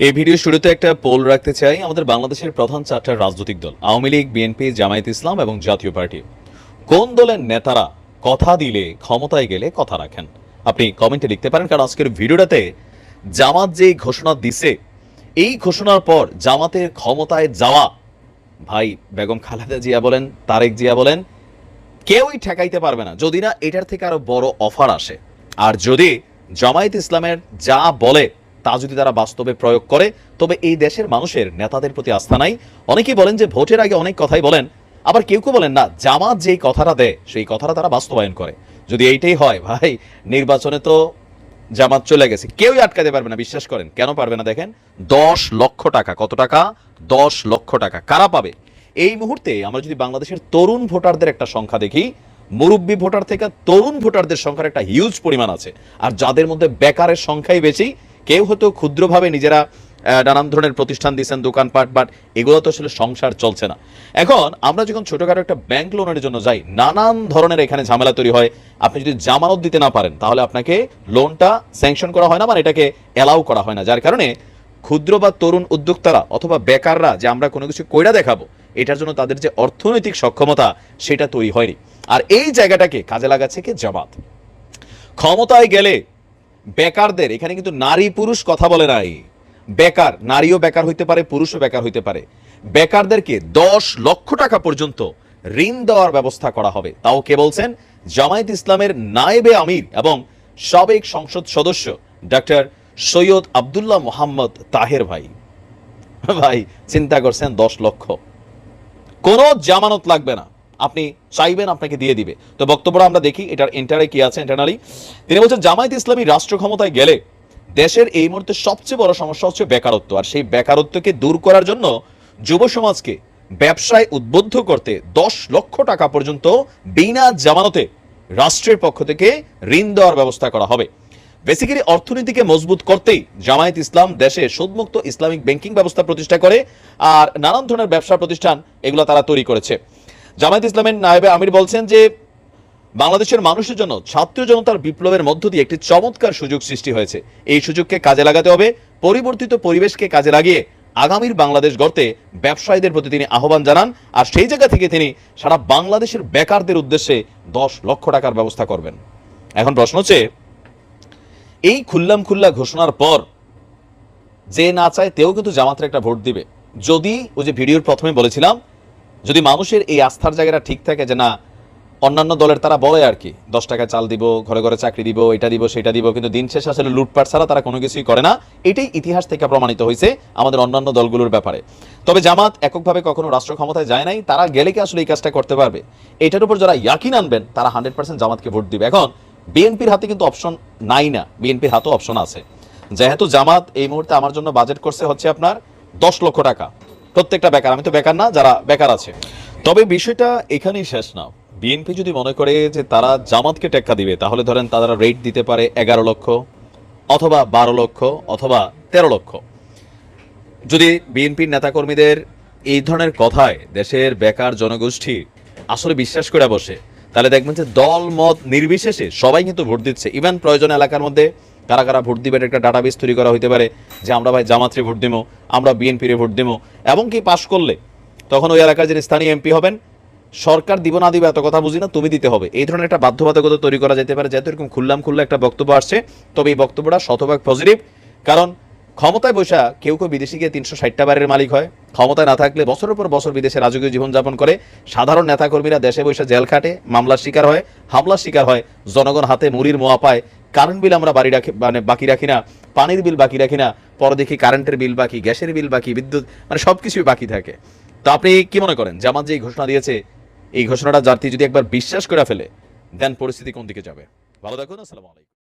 এই ভিডিও শুরুতে একটা পোল রাখতে চাই। আমাদের বাংলাদেশের প্রধান চারটা রাজনৈতিক দল আওয়ামী লীগ, বিএনপি, জামায়াত ইসলাম এবং জাতীয় পার্টি, কোন দলের নেতারা কথা দিলে ক্ষমতায় গেলে কথা রাখেন? আপনি কমেন্টে লিখতে পারেন, কারণ আজকের ভিডিওটাতে জামাত যে ঘোষণা দিছে, এই ঘোষণার পর জামাতের ক্ষমতায় যাওয়া, ভাই বেগম খালেদা জিয়া বলেন, তারেক জিয়া বলেন, কেউই ঠেকাইতে পারবে না যদি না এটার থেকে আরো বড় অফার আসে। আর যদি জামায়াত ইসলামের যা বলে তা যদি তারা বাস্তবে প্রয়োগ করে, তবে এই দেশের মানুষের নেতাদের প্রতি আস্থা নাই। অনেকেই বলেন যে ভোটের আগে অনেক কথাই বলেন, আবার কেউ কেউ বলেন না, জামাত যেই কথাটা দেয় সেই কথাটা তারা বাস্তবায়ন করে। যদি এইটাই হয় ভাই, নির্বাচনে তো জামাত চলে গেছে, কেউই আটকাতে পারবে না। বিশ্বাস করেন, কেন পারবে না? দেখেন, 10 লক্ষ টাকা। কত টাকা? 10 লক্ষ টাকা কারা পাবে? এই মুহূর্তে আমরা যদি বাংলাদেশের তরুণ ভোটারদের একটা সংখ্যা দেখি, মুরব্বী ভোটার থেকে তরুণ ভোটারদের সংখ্যার একটা হিউজ পরিমাণ আছে। আর যাদের মধ্যে বেকারের সংখ্যাই বেশি। কেউ হয়তো ক্ষুদ্রভাবে নিজেরা নানান ধরনের প্রতিষ্ঠান দিচ্ছেন, দোকানপাট, বাট এগুলো তো আসলে সংসার চলছে না। এখন আমরা যখন ছোটখাটো একটা ব্যাংক লোনের জন্য যাই, নানান ধরনের এখানে ঝামেলা তৈরি হয়। আপনি যদি জামানত দিতে না পারেন, তাহলে আপনাকে লোনটা স্যাংশন করা হয় না, মানে এটাকে অ্যালাউ করা হয় না। যার কারণে ক্ষুদ্র বা তরুণ উদ্যোক্তারা অথবা বেকাররা যে আমরা কোনো কিছু কইরা দেখাবো, এটার জন্য তাদের যে অর্থনৈতিক সক্ষমতা সেটা তৈরি হয়নি। আর এই জায়গাটাকে কাজে লাগাচ্ছে কি জামাত। ক্ষমতায় গেলে বেকারদের, এখানে কিন্তু নারী পুরুষ কথা বলে নাই, বেকার নারীও বেকার হইতে পারে, পুরুষও বেকার হইতে পারে, বেকারদেরকে 10 লক্ষ টাকা পর্যন্ত ঋণ দেওয়ার ব্যবস্থা করা হবে। তাও কে বলছেন? জামায়াত ইসলামের নায়েবে আমির এবং সাবেক সংসদ সদস্য ডক্টর সৈয়দ আব্দুল্লাহ মোহাম্মদ তাহের ভাই। ভাই চিন্তা করছেন, 10 লক্ষ, কোনো জামানত লাগবে না, আপনি চাইবেন আপনাকে দিয়ে দিবে। তো বক্তব্যটা আমরা দেখি, এটার এন্টারে কি আছে। ইন্টারনালি তিনি বলছেন, জামায়াত ইসলামী রাষ্ট্র ক্ষমতায় গেলে দেশের এই মুহূর্তে সবচেয়ে বড় সমস্যা হচ্ছে বেকারত্ব। আর সেই বেকারত্বকে দূর করার জন্য যুব সমাজকে ব্যবসায় উদ্বুদ্ধ করতে 10 লক্ষ টাকা পর্যন্ত বিনা জামানতে রাষ্ট্রের পক্ষ থেকে ঋণ দেওয়ার ব্যবস্থা করা হবে। বেসিক্যালি অর্থনীতিকে মজবুত করতেই জামায়াত ইসলাম দেশে সুদমুক্ত ইসলামিক ব্যাংকিং ব্যবস্থা প্রতিষ্ঠা করে আর নানান ধরনের ব্যবসা প্রতিষ্ঠান এগুলো তারা তৈরি করেছে। জামায়াত ইসলামের নায়েবে আমির বলছেন যে বাংলাদেশের মানুষের জন্য ছাত্র জনতার বিপ্লবের মধ্য দিয়ে একটি চমৎকার সুযোগ সৃষ্টি হয়েছে। এই সুযোগকে কাজে লাগাতে হবে। পরিবর্তিত পরিবেশকে কাজে লাগিয়ে আগামীর বাংলাদেশ গড়তে ব্যবসায়ীদের প্রতি তিনি আহ্বান জানান। আর সেই জায়গা থেকে তিনি সারা বাংলাদেশের বেকারদের উদ্দেশ্যে 10 লক্ষ টাকার ব্যবস্থা করবেন। এখন প্রশ্ন হচ্ছে, এই খুল্লা ঘোষণার পর যে না চায় তেও কিন্তু জামাতের একটা ভোট দিবে। যদি ওই যে ভিডিওর প্রথমে বলেছিলাম, যদি মানুষের এই আস্থার জায়গাটা ঠিক থাকে যে না, অন্যান্য দলের তারা বলে আর কি 10 টাকা চাল দিব, ঘরে ঘরে চাকরি দিব, এটা দিব সেটা দিব, কিন্তু দিন শেষে আসলে লুটপাট ছাড়া তারা কোনো কিছুই করে না। এটাই ইতিহাস থেকে প্রমাণিত হয়েছে আমাদের অন্যান্য দলগুলোর ব্যাপারে। তবে জামাত এককভাবে কখনো রাষ্ট্র ক্ষমতায় যায় নাই, তারা গেলে কি আসলে এই কাজটা করতে পারবে? এটার উপর যারা ইয়াকিন আনবেন তারা 100% জামাতকে ভোট দিবে। এখন বিএনপির হাতে কিন্তু অপশন নাই না, বিএনপির হাতেও অপশন আছে। যেহেতু জামাত এই মুহূর্তে আমার জন্য বাজেট করছে হচ্ছে আপনার 10 লক্ষ টাকা প্রত্যেকটা বেকার, আমি তো বেকার না, যারা বেকার আছে। তবে বিষয়টা এখানেই শেষ না। বিএনপি যদি মনে করে যে তারা জামাতকে টেক্কা দিবে, তাহলে ধরেন তারা রেট দিতে পারে 11 লক্ষ অথবা 12 লক্ষ অথবা 13 লক্ষ। যদি বিএনপির নেতাকর্মীদের এই ধরনের কথায় দেশের বেকার জনগোষ্ঠী আসলে বিশ্বাস করে বসে, তাহলে দেখবেন যে দল মত নির্বিশেষে সবাই কিন্তু ভোট দিচ্ছে। ইভেন প্রয়োজন এলাকার মধ্যে কারা কারা ভোট দিবেন একটা ডাটাবেস তৈরি করা হইতে পারে, যে আমরা ভাই জামাতরে ভোট দিব, আমরা বিএনপিরে ভোট দিব। এবং কি পাশ করলে তখন ওই এলাকার যে স্থানীয় এমপি হবেন, সরকার দিব না দিবে এত কথা বুঝি না, তুমি দিতে হবে, এই ধরনের একটা বাধ্যবাধকতা তৈরি করা যেতে পারে। যেহেতু এরকম খুল্লা একটা বক্তব্য আসছে, তবে এই বক্তব্যটা শতভাগ পজিটিভ। কারণ ক্ষমতায় বসা কেউ কেউ বিদেশে গিয়ে 360টা বারের মালিক হয়, ক্ষমতায় না থাকলে বছরের পর বছর বিদেশে রাজকীয় জীবনযাপন করে। সাধারণ নেতাকর্মীরা দেশে বসে জেল খাটে, মামলার শিকার হয়, হামলার শিকার হয়, জনগণ হাতে মুড়ির মোয়া পায়। কারেন্ট বিল আমরা বাড়ি রাখি, মানে বাকি রাখি না, পানির বিল বাকি রাখি না, পরে দেখি কারেন্টের বিল বাকি, গ্যাসের বিল বাকি, বিদ্যুৎ, মানে সবকিছুই বাকি থাকে। তো আপনি কি মনে করেন, জামাত যে ঘোষণা দিয়েছে, এই ঘোষণাটা জাতি যদি একবার বিশ্বাস করে ফেলে, দেন পরিস্থিতি কোন দিকে যাবে? ভালো থাকুন, আসসালামু আলাইকুম।